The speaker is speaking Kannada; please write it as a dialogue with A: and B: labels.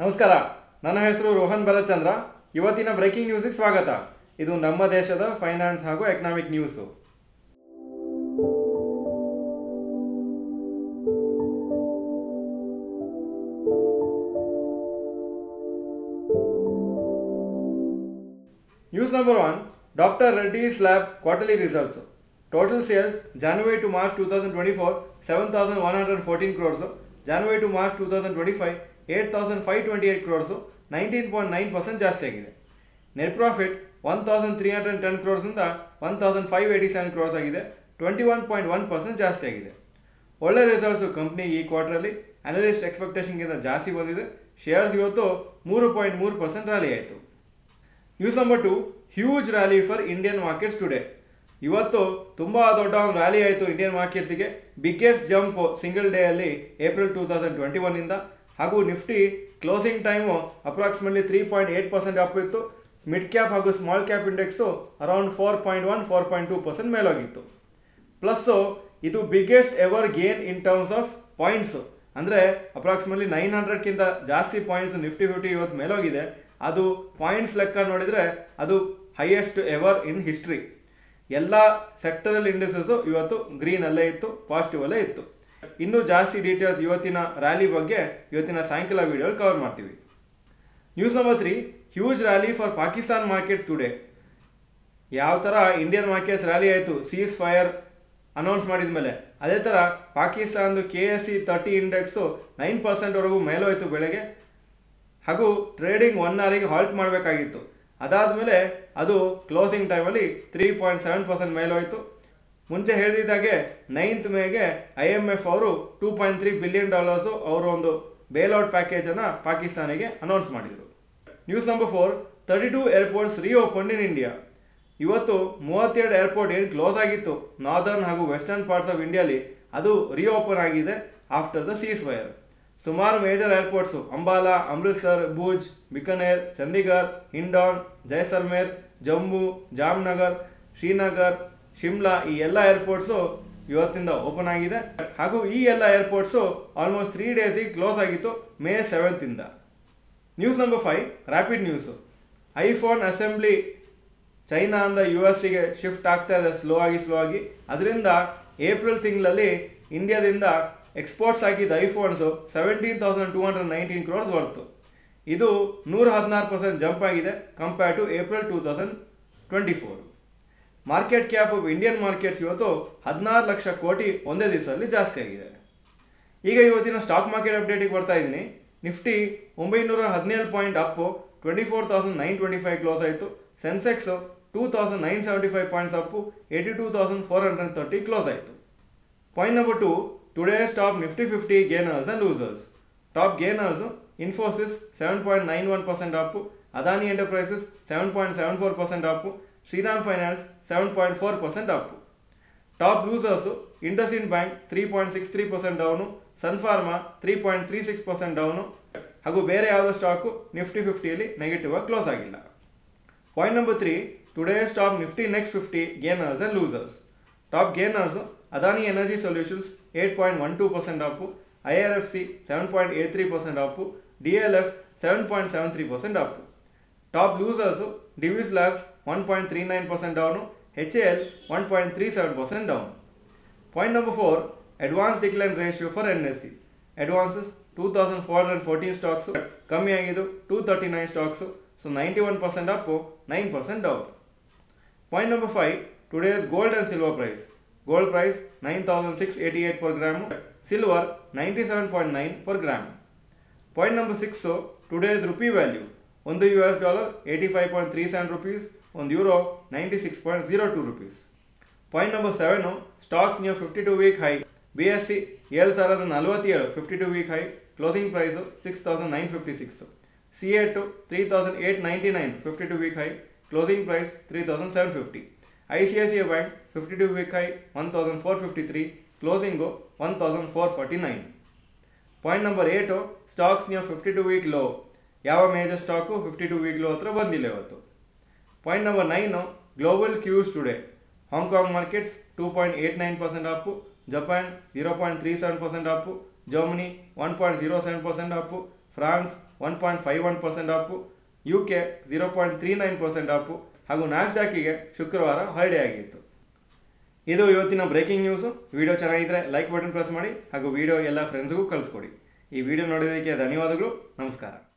A: ನಮಸ್ಕಾರ. ನನ್ನ ಹೆಸರು ರೋಹನ್ ಭರತ್ಚಂದ್ರ. ಇವತ್ತಿನ ಬ್ರೇಕಿಂಗ್ ನ್ಯೂಸ್ಗೆ ಸ್ವಾಗತ. ಇದು ನಮ್ಮ ದೇಶದ ಫೈನಾನ್ಸ್ ಹಾಗೂ economic news. News number 1, Dr. Reddy's Lab quarterly results. Total sales January to March 2024 7,114 crores. January to March 2025 8,528 crores, 19.9% ಜಾಸ್ತಿ ಆಗಿದೆ. ನೆಟ್ ಪ್ರಾಫಿಟ್ 1,310 crores ಇಂದ 1,587 crores ಆಗಿದೆ, 21.1% ಜಾಸ್ತಿ ಆಗಿದೆ. ಒಳ್ಳೆ ರಿಸಲ್ಟ್ಸು ಕಂಪ್ನಿಗೆ ಈ ಕ್ವಾರ್ಟರಲ್ಲಿ ಅನಲಿಸ್ಟ್ ಎಕ್ಸ್ಪೆಕ್ಟೇಷನ್ಗಿಂತ ಜಾಸ್ತಿ ಬಂದಿದೆ. ಶೇರ್ಸ್ ಇವತ್ತು 3.3% ರ್ಯಾಲಿ ಆಯಿತು. News number 2, huge rally for Indian markets today. ಇವತ್ತು ತುಂಬ ದೊಡ್ಡ ಒಂದು ರ್ಯಾಲಿ ಆಯಿತು ಇಂಡಿಯನ್ ಮಾರ್ಕೆಟ್ಸಿಗೆ. ಬಿಗ್ಗೆಸ್ಟ್ ಜಂಪ್ ಸಿಂಗಲ್ ಡೇಯಲ್ಲಿ ಏಪ್ರಿಲ್ 2021ಇಂದ. ಹಾಗೂ Nifty closing time approximately 3.8% up ಇತ್ತು. ಮಿಡ್ ಕ್ಯಾಪ್ ಹಾಗೂ ಸ್ಮಾಲ್ ಕ್ಯಾಪ್ ಇಂಡೆಕ್ಸು ಅರೌಂಡ್ 4.1-4.2% ಮೇಲೋಗಿತ್ತು. ಪ್ಲಸ್ಸು ಇದು biggest ever gain in terms of points. ಅಂದರೆ ಅಪ್ರಾಕ್ಸಿಮೇಟ್ಲಿ 900ಕ್ಕಿಂತ ಜಾಸ್ತಿ ಪಾಯಿಂಟ್ಸ್ ನಿಫ್ಟಿ 50 ಇವತ್ತು ಮೇಲೋಗಿದೆ. ಅದು ಪಾಯಿಂಟ್ಸ್ ಲೆಕ್ಕ ನೋಡಿದರೆ ಅದು ಹೈಯೆಸ್ಟ್ ಎವರ್ ಇನ್ ಹಿಸ್ಟ್ರಿ. ಎಲ್ಲ ಸೆಕ್ಟರಲ್ ಇಂಡಿಸಸ್ಸು ಇವತ್ತು ಗ್ರೀನಲ್ಲೇ ಇತ್ತು, ಪಾಸಿಟಿವಲ್ಲೇ ಇತ್ತು. ಇನ್ನೂ ಜಾಸ್ತಿ ಡೀಟೇಲ್ಸ್ ಇವತ್ತಿನ ರ್ಯಾಲಿ ಬಗ್ಗೆ ಇವತ್ತಿನ ಸಾಯಂಕಾಲ ವಿಡಿಯೋಲಿ ಕವರ್ ಮಾಡ್ತೀವಿ. News number 3, huge rally for Pakistan markets today. ಯಾವ ಥರ ಇಂಡಿಯನ್ ಮಾರ್ಕೆಟ್ಸ್ ರ್ಯಾಲಿ ಆಯಿತು ಸೀಸ್ ಫೈರ್ ಅನೌನ್ಸ್ ಮಾಡಿದ ಮೇಲೆ, ಅದೇ ಥರ ಪಾಕಿಸ್ತಾನದ KSE 30 ಇಂಡೆಕ್ಸು 9%ವರೆಗೂ ಮೇಲೋಯ್ತು ಬೆಳಗ್ಗೆ. ಹಾಗೂ ಟ್ರೇಡಿಂಗ್ 1 ಅವರಿಗೆ ಹಾಲ್ಟ್ ಮಾಡಬೇಕಾಗಿತ್ತು. ಅದಾದಮೇಲೆ ಅದು ಕ್ಲೋಸಿಂಗ್ ಟೈಮಲ್ಲಿ 3.7% ಮೇಲೋಯ್ತು. ಮುಂಚೆ ಹೇಳಿದಾಗೆ 9th ಮೇಗೆ IMF ಅವರು $2.3 ಬಿಲಿಯನ್ ಅವರ ಒಂದು ಬೇಲ್ಔಟ್ ಪ್ಯಾಕೇಜನ್ನು ಪಾಕಿಸ್ತಾನಿಗೆ ಅನೌನ್ಸ್ ಮಾಡಿದರು. News number 4, 32 airports reopened in India. ಇವತ್ತು 32 ಏರ್ಪೋರ್ಟ್ ಏನು ಕ್ಲೋಸ್ ಆಗಿತ್ತು ನಾರ್ದರ್ನ್ ಹಾಗೂ ವೆಸ್ಟರ್ನ್ ಪಾರ್ಟ್ಸ್ ಆಫ್ ಇಂಡಿಯಾಲಿ, ಅದು ರೀಓಪನ್ ಆಗಿದೆ ಆಫ್ಟರ್ ದ ಸೀಸ್ ಫೈರ್. ಸುಮಾರು ಮೇಜರ್ ಏರ್ಪೋರ್ಟ್ಸು ಅಂಬಾಲಾ, ಅಮೃತ್ಸರ್, ಭುಜ್, ಬಿಕನೇರ್, ಚಂಡೀಗಢ್, ಹಿಂಡಾನ್, ಜೈಸಲ್ಮೇರ್, ಜಮ್ಮು, ಜಾಮ್ನಗರ್, ಶ್ರೀನಗರ್, ಶಿಮ್ಲಾ ಈ ಎಲ್ಲ ಏರ್ಪೋರ್ಟ್ಸು ಇವತ್ತಿಂದ ಓಪನ್ ಆಗಿದೆ. ಹಾಗೂ ಈ ಎಲ್ಲ ಏರ್ಪೋರ್ಟ್ಸು ಆಲ್ಮೋಸ್ಟ್ 3 ಡೇಸಿಗೆ ಕ್ಲೋಸ್ ಆಗಿತ್ತು May 7th. News number 5, rapid news. IPhone assembly ಚೈನಾದಿಂದ US-ಗೆ ಶಿಫ್ಟ್ ಆಗ್ತಾ ಇದೆ ಸ್ಲೋ ಆಗಿ. ಅದರಿಂದ ಏಪ್ರಿಲ್ ತಿಂಗಳಲ್ಲಿ ಇಂಡಿಯಾದಿಂದ ಎಕ್ಸ್ಪೋರ್ಟ್ಸ್ ಆಗಿದ್ದ ಐಫೋನ್ಸು 17,219 crores ಹೊರತು. ಇದು 116% ಜಂಪ್ ಆಗಿದೆ compare to April 2024. Market cap of Indian markets ಇವತ್ತು 16 ಲಕ್ಷ ಕೋಟಿ ಒಂದೇ ದಿವಸದಲ್ಲಿ ಜಾಸ್ತಿ ಆಗಿದೆ. ಈಗ ಇವತ್ತಿನ ಸ್ಟಾಕ್ ಮಾರ್ಕೆಟ್ ಅಪ್ಡೇಟಿಗೆ ಬರ್ತಾ ಇದ್ದೀನಿ. ನಿಫ್ಟಿ 917 ಪಾಯಿಂಟ್ ಅಪ್ಪು 24,925 ಕ್ಲೋಸ್ ಆಯಿತು. ಸೆನ್ಸೆಕ್ಸು 2,975 ಪಾಯಿಂಟ್ಸ್ ಅಪ್ಪು 82,430 ಕ್ಲೋಸ್ ಆಯಿತು. Point number 2, today's top Nifty 50 gainers and losers. Top gainers Infosys 7.91% up, Adani enterprises 7.74% up, Shriram finance 7.4% up. Top losers IndusInd bank 3.63% down, Sun Pharma 3.36% down. ಹಾಗೂ ಬೇರೆ ಯಾವುದೋ ಸ್ಟಾಕು ನಿಫ್ಟಿ 50ಯಲ್ಲಿ ನೆಗೆಟಿವ್ ಆಗಿ ಕ್ಲೋಸ್ ಆಗಿಲ್ಲ. Point number 3, today's top Nifty next 50 gainers and losers. Top gainers Adani energy solutions 8.12% Appu, IRFC 7.83% up, DLF 7.73% up. Top losers Divi's labs 1.39% down, HAL 1.37% down. Point number 4, advance decline ratio for NSE. Advances 2,414 stocks ಕಮ್ಮಿ ಆಗಿದ್ದು 239 stocks, so 91% up 9% down. Point number 5, today's gold and silver price. Gold price 9,688 per gram, silver 97.9 per gram. Point number 6, today's rupee value. $1 85.37 rupees, €1 96.02 rupees. Point number 7, stocks near 52-week high. BSE 7,047 52-week high, closing price 6,956. C8 3,899 52-week high, closing price 3,750. ICICI bank 52-week high 1,453, closing 1,449. Point number 8, stocks near 52-week low. ಯಾವ ಮೇಜರ್ ಸ್ಟಾಕು 52-week ಲೋ ಹತ್ರ ಬಂದಿಲ್ಲ ಇವತ್ತು. Point number 9, global cues today. Hong Kong markets 2.89% up, Japan 0.37% up, Germany 1.07% up, France 1.51% up, UK 0.39% up ಹಾಗೂ ನ್ಯಾಸ್ಡಾಕಿಗೆ ಶುಕ್ರವಾರ ಹಾಲಿಡೇ ಆಗಿತ್ತು. ಇದು ಇವತ್ತಿನ ಬ್ರೇಕಿಂಗ್ ನ್ಯೂಸು. ವಿಡಿಯೋ ಚೆನ್ನಾಗಿದ್ದರೆ ಲೈಕ್ ಬಟನ್ ಪ್ರೆಸ್ ಮಾಡಿ ಹಾಗೂ ವಿಡಿಯೋ ಎಲ್ಲ ಫ್ರೆಂಡ್ಸ್ಗೂ ಕಳಿಸ್ಕೊಡಿ. ಈ ವಿಡಿಯೋ ನೋಡೋದಕ್ಕೆ ಧನ್ಯವಾದಗಳು. ನಮಸ್ಕಾರ.